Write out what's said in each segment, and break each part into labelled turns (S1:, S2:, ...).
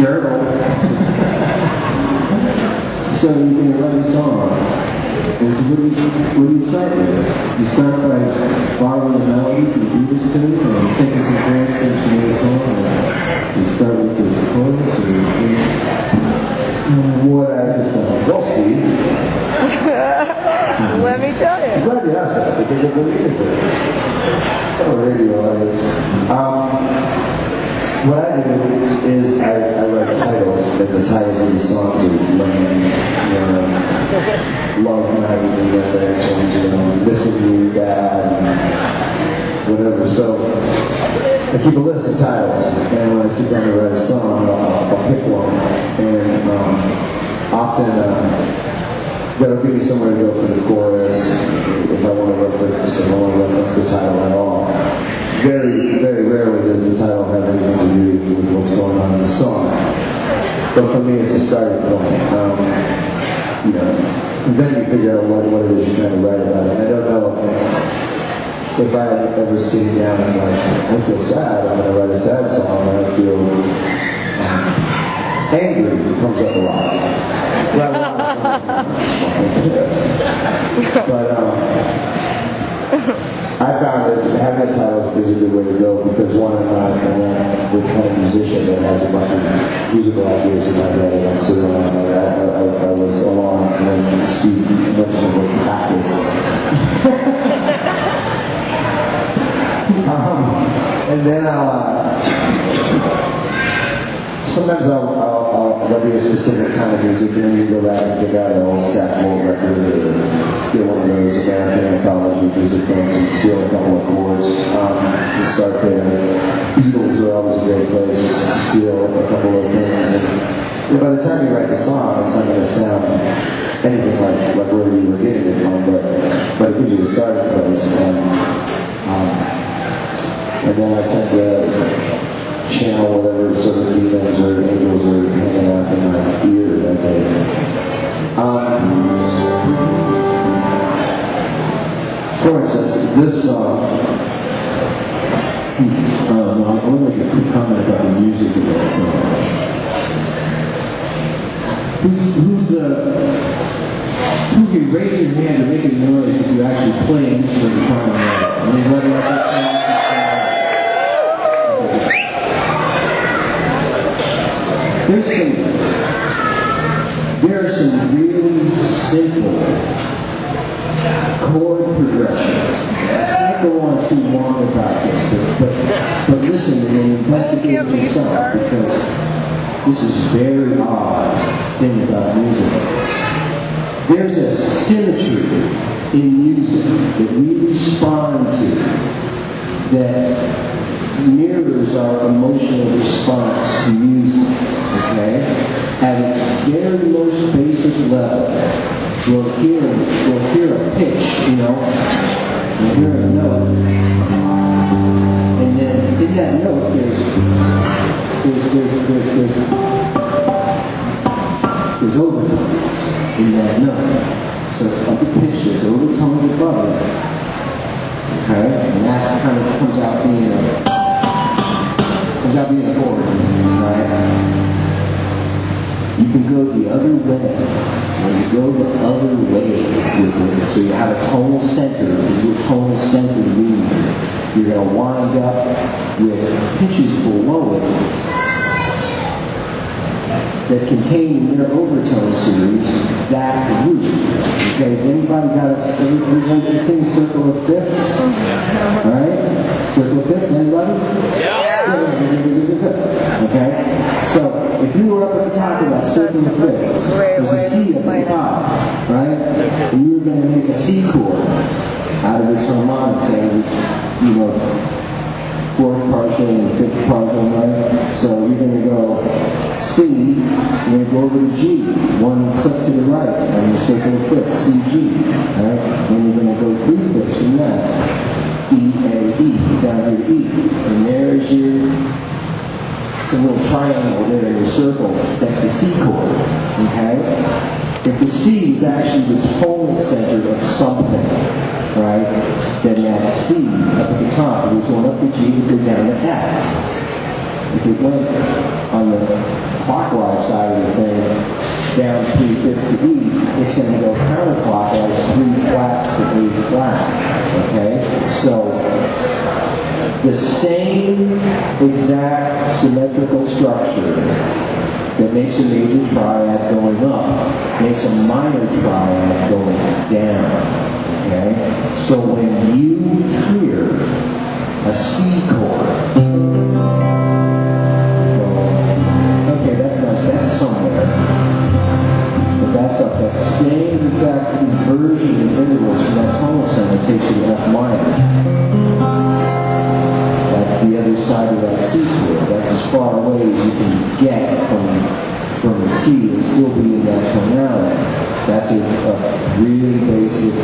S1: Journal. So you can write a song. And so what do you start with? You start by borrowing a melody from the Beatles tune and thinking some chords to make a song. Or you start with the chorus or what I just thought. Well, Steve.
S2: Let me tell you.
S1: I'm glad you asked that because it really is good. Oh, radio audience. What I do is I write titles, like the titles of the song are Love Night, and the next one's, Listen to You, Dad, whatever. So I keep a list of titles, and when I sit down to write a song, I'll pick one, and often that'll give me somewhere to go for the chorus, if I want to reference the title at all. Very, very rarely does the title have anything to do with what's going on in the song. But for me, it's a starting point. Then you figure out what it is you're trying to write about. And I don't know if I ever sit down and I feel sad, I'm going to write a sad song, and I feel angry. It comes up a lot. But I found that having a title is a good way to go because one, I'm not the kind of musician that has a bunch of musical ideas in my head and I'm sitting around like I was along and Steve mentioned the practice. And then sometimes there'll be a specific kind of music, and then you go back and pick out an old scaffold record or get one of those American anthology music things and steal a couple of chords and start there. Beatles are always a great place to steal a couple of things. And by the time you write the song, it's not going to sound anything like where you were getting it from, but it gives you a starting place. And then I tend to channel whatever sort of demons or angels are hanging out in my ear that day. For instance, this song, I want to make a quick comment about the music of that song. Who can raise your hand to make a noise if you actually play an instrument and try and write? Anybody like that? There are some really simple chord progressions. I can't go on too long about this, but listen and investigate yourself because this is very odd thing about music. There's a symmetry in music that we respond to that mirrors our emotional response to music, okay? At its very most basic level, we'll hear a pitch, we'll hear a note, and then in that note there's overtones in that note. So up the pitch, there's overtones above it, okay? And that kind of comes out being a chord, right? You can go the other way. When you go the other way with it, so you have a tonal center, your tonal center means you're going to wind up with pitches below it that contain in their overtone series that root. Okay, has anybody everybody can sing Circle of Fifths? Alright? Circle of Fifths, anybody? Yeah. Okay? So, if you were up at the top of that Circle of Fifths, there's a C at the top, right? And you were going to make a C chord out of this harmonic, say, fourth partial and fifth partial, right? So you're going to go C, you're going to go over to G, one click to the right, and you circle the fifth, C, G, right? Then you're going to go 3 fifths from that, D, A, E, down here E, and there's your little triangle there in your circle, that's the C chord, okay? If the C is actually the tonal center of something, right, then that C up at the top is going up to G and go down to F. If it went on the clockwise side of the thing, down 3/5 to E, it's going to go counterclockwise, 3 flats to A flat. Okay? So, the same exact symmetrical structure that makes a major triad going up makes a minor triad going down. Okay? So when you hear a C chord, okay, that's nice, that's somewhere. But that's up. That same exact inversion in intervals from that tonal center takes you to F minor. That's the other side of that C chord. That's as far away as you can get from the C and still be in that tonality. That's a really basic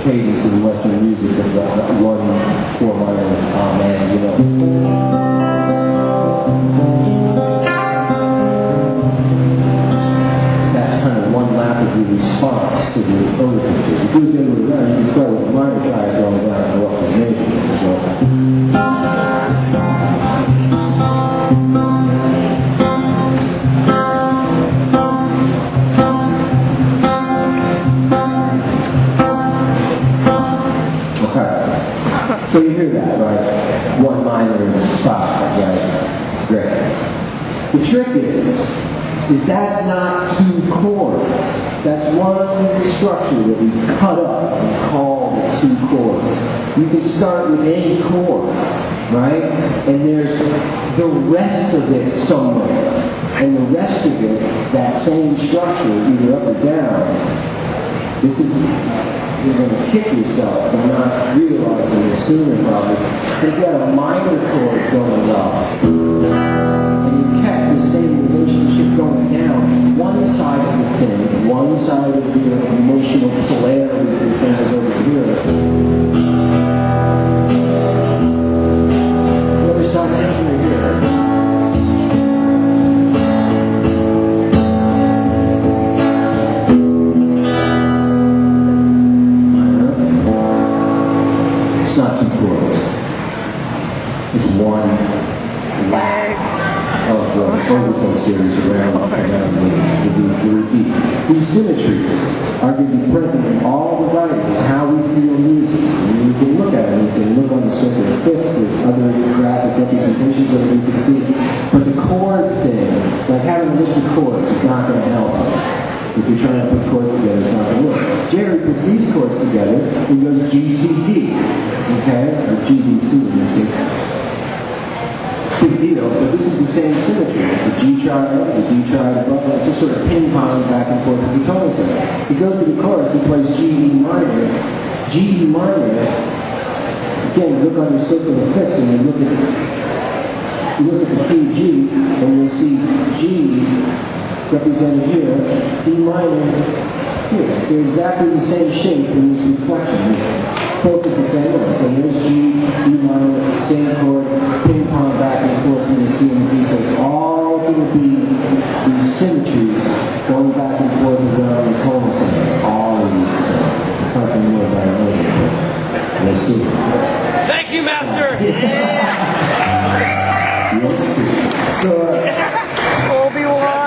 S1: cadence in Western music of the 1/4 minor amen, you know. That's kind of one lap of your response to the overture. If you're doing it around, you can start with a minor triad going down and go up to the major. So you hear that, right? 1 minor and 5, right? Great. The trick is that's not 2 chords. That's one structure that we cut up and call the 2 chords. You can start with any chord, right? And there's the rest of it somewhere. And the rest of it, that same structure, either up or down, this is... You're going to kick yourself for not realizing it sooner, probably. You've got a minor chord going up, and you kept the same relationship going down. One side of the thing, one side of the emotional polarity of the thing is over here. The other side is over here. It's one lag of the overtone series around the repeat. These symmetries are going to be present in all the writings, how we feel music. And you can look at it, you can look on the circuit of fifths, there's other graphic representations of it, you can see. But the chord thing, like having a list of chords, is not going to help. If you're trying to put chords together, it's not going to work. Jerry puts these chords together, and goes G, C, D. Okay? Or G, D, C in this case. Big deal, but this is the same symmetry. The G triad up, the D triad above, it's just sort of ping-pong back and forth with the tone center. He goes to the chorus, he plays G, E minor. G, E minor, again, look on your circle of fifths, and you look at the key G, and you'll see G represented here, E minor here. They're exactly the same shape in this reflection. Both is the same way. So here's G, E minor, same chord, ping pong back and forth in the C and D. So it's all going to be these symmetries going back and forth around the tonal center. All of these things. Talking more about it later. Let's see.
S2: Thank you, Master!
S1: So,
S2: Obi-Wan!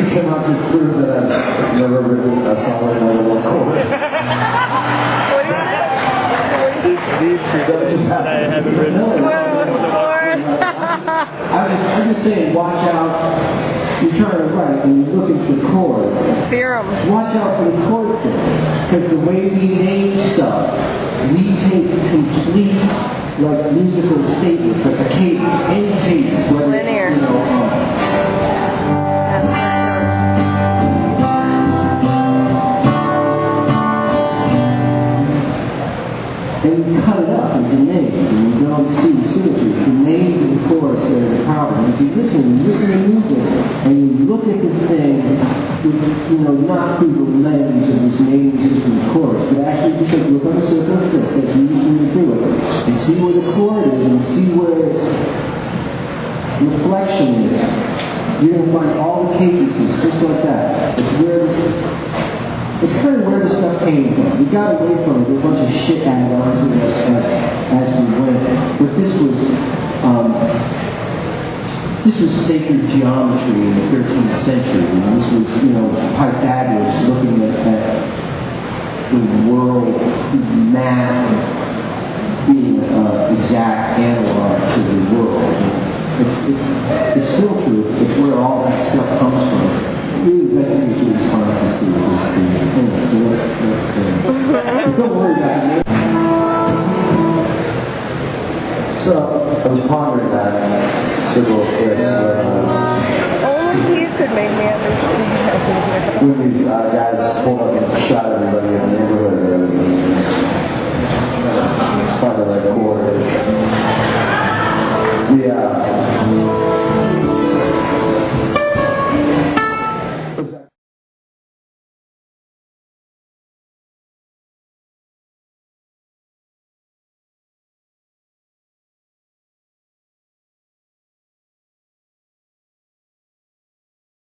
S1: you come out to prove that I've never written a song with more than 1 chord.
S2: I haven't written
S1: I'm just saying, watch out. You're trying to write and you're looking for chords.
S3: Theorem.
S1: Watch out for the chord thing. Because the way we name stuff, we take complete, like, musical statements, like a cadence, any cadence, whether
S3: Linear.
S1: it's, and we cut it up into names, and you don't see the symmetries. The names of the chords that are the power. And if you listen to music, and you look at the thing, not through the lens of this naming system of chords, but actually just like look on the circle of fifths, as you usually do it, and see where the chord is, and see where its reflection is. You're going to find all the cadences just like that. It's kind of where the stuff came from. We got away from it. There was a bunch of shit added on to it as we went. But this was this was sacred geometry in the 13th century. And this was, you know, Pythagoras looking at the world, math being an exact analog to the world. It's still true. It's where all that stuff comes from. Really, the best thing to do is responses to this. Anyway, so let's don't worry about it.
S3: So, I was pondering that several trips
S4: Only you could make me understand.
S3: when these guys pulled up and shot everybody in the neighborhood. Finally, like a quarter. Yeah.